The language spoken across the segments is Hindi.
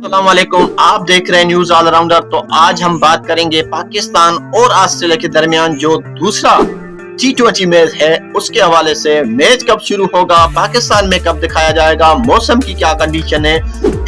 अस्सलाम वालेकुम, आप देख रहे हैं न्यूज ऑलराउंडर। तो आज हम बात करेंगे पाकिस्तान और ऑस्ट्रेलिया के दरमियान जो दूसरा T20 मैच है उसके हवाले से। मैच कब शुरू होगा, पाकिस्तान में कब दिखाया जाएगा, मौसम की क्या कंडीशन है,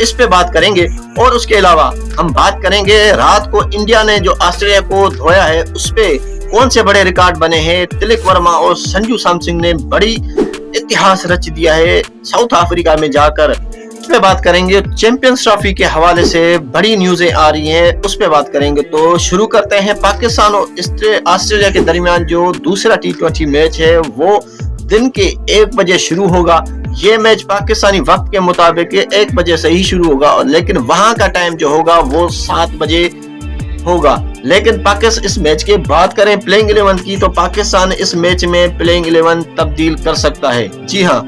इस पे बात करेंगे। और उसके अलावा हम बात करेंगे रात को इंडिया ने जो ऑस्ट्रेलिया को धोया है उस पे कौन से बड़े रिकॉर्ड बने हैं। तिलक वर्मा और संजू सैमसन ने बड़ी इतिहास रच दिया है साउथ अफ्रीका में जाकर, उस पे बात करेंगे। चैंपियंस ट्रॉफी के हवाले से बड़ी न्यूजें आ रही हैं, उस पे बात करेंगे। तो शुरू करते हैं। पाकिस्तान और ऑस्ट्रेलिया के दरमियान जो दूसरा T20 मैच है वो दिन के 1 बजे शुरू होगा। ये मैच पाकिस्तानी वक्त के मुताबिक 1 बजे से ही शुरू होगा, लेकिन वहां का टाइम जो होगा वो 7 बजे होगा। लेकिन पाकिस्तान इस मैच के बात करें प्लेइंग 11 की, तो पाकिस्तान इस मैच में प्लेइंग 11 तब्दील कर सकता है। जी हाँ,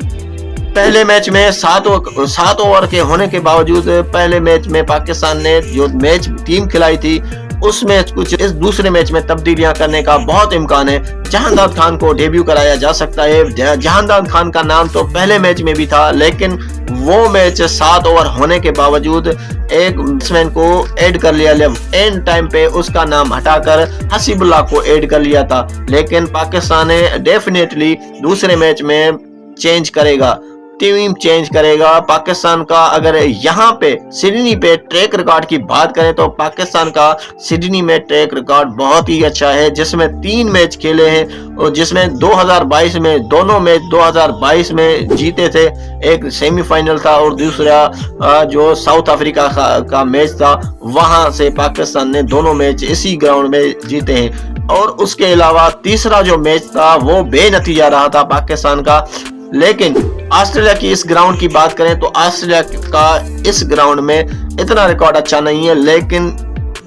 पहले मैच में 7 ओवर के होने के बावजूद पहले मैच में पाकिस्तान ने जो मैच टीम खिलाई थी उसमें कुछ इस दूसरे मैच में तब्दीलियां करने का बहुत इम्कान है। जहांदार खान को डेब्यू कराया जा सकता है। जहांदार खान का नाम तो पहले मैच में भी था, लेकिन वो मैच 7 ओवर होने के बावजूद एक बैट्समैन को ऐड कर लिया, एंड टाइम पे उसका नाम हटाकर हसीबुल्लाह को ऐड कर लिया था। लेकिन पाकिस्तान ने डेफिनेटली दूसरे मैच में चेंज करेगा, टीम चेंज करेगा। पाकिस्तान का अगर यहाँ पे सिडनी पे ट्रैक रिकॉर्ड की बात करें तो पाकिस्तान का सिडनी में ट्रैक रिकॉर्ड बहुत ही अच्छा है, जिसमें 3 मैच खेले हैं और जिसमें 2022 में दोनों मैच 2022 में जीते थे। एक सेमीफाइनल था और दूसरा जो साउथ अफ्रीका का मैच था वहां से पाकिस्तान ने दोनों मैच इसी ग्राउंड में जीते हैं। और उसके अलावा तीसरा जो मैच था वो बेनतीजा रहा था पाकिस्तान का। लेकिन ऑस्ट्रेलिया की इस ग्राउंड की बात करें तो ऑस्ट्रेलिया का इस ग्राउंड में इतना रिकॉर्ड अच्छा नहीं है, लेकिन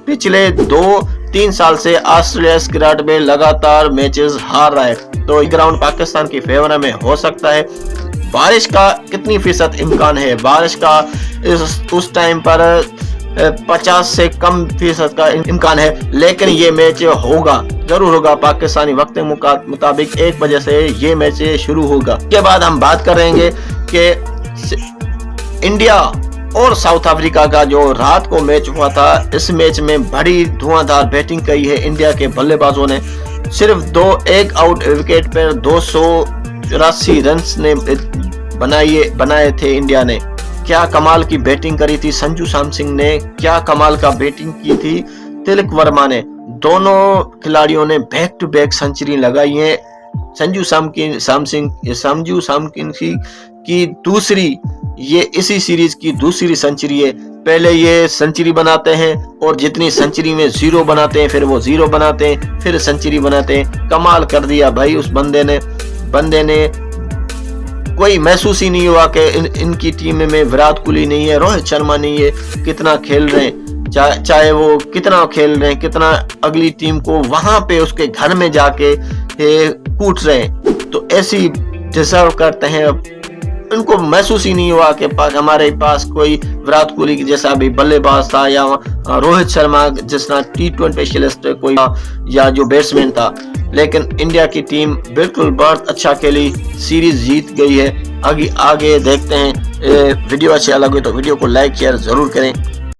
पिछले 2-3 साल से ऑस्ट्रेलिया इस ग्राउंड में लगातार मैचेस हार रहा है। तो ये ग्राउंड पाकिस्तान की फेवर में हो सकता है। बारिश का कितनी फीसद इम्कान है? बारिश का उस टाइम पर 50 से कम फीसद का इम्कान है, लेकिन ये मैच होगा, जरूर होगा। पाकिस्तानी वक्त के मुताबिक 1 बजे से ये मैच शुरू होगा। के बाद हम बात करेंगे कि इंडिया और साउथ अफ्रीका का जो रात को मैच हुआ था, इस मैच में बड़ी धुआंधार बैटिंग की है इंडिया के बल्लेबाजों ने। सिर्फ 1 आउट विकेट पर 284 रन ने बनाए थे इंडिया ने। क्या कमाल की बैटिंग करी थी संजू सैमसन ने, क्या कमाल का बैटिंग की थी तिलक वर्मा ने। दोनों खिलाड़ियों ने बैक टू बैक सेंचुरी लगाई है। संजू सैमसन की दूसरी, ये इसी सीरीज की दूसरी सेंचुरी है। पहले ये सेंचुरी बनाते हैं और जितनी सेंचुरी में 0 बनाते हैं, फिर वो 0 बनाते हैं, फिर सेंचुरी बनाते हैं। कमाल कर दिया भाई उस बंदे ने। कोई महसूस ही नहीं हुआ कि इनकी टीम में विराट कोहली नहीं है, रोहित शर्मा नहीं है, कितना खेल रहे हैं, चाहे वो कितना खेल रहे हैं, कितना अगली टीम को वहां पे उसके घर में जाके कूट रहे हैं। तो ऐसी डिजर्व करते हैं। उनको महसूस ही नहीं हुआ कि हमारे पास कोई विराट कोहली जैसा भी बल्लेबाज था या रोहित शर्मा जैसा T20 स्पेशलिस्ट कोई, या जो बैट्समैन था। लेकिन इंडिया की टीम बिल्कुल बहुत अच्छा खेली, सीरीज जीत गई है। आगे देखते हैं। वीडियो अच्छा लगे तो वीडियो को लाइक शेयर जरूर करें।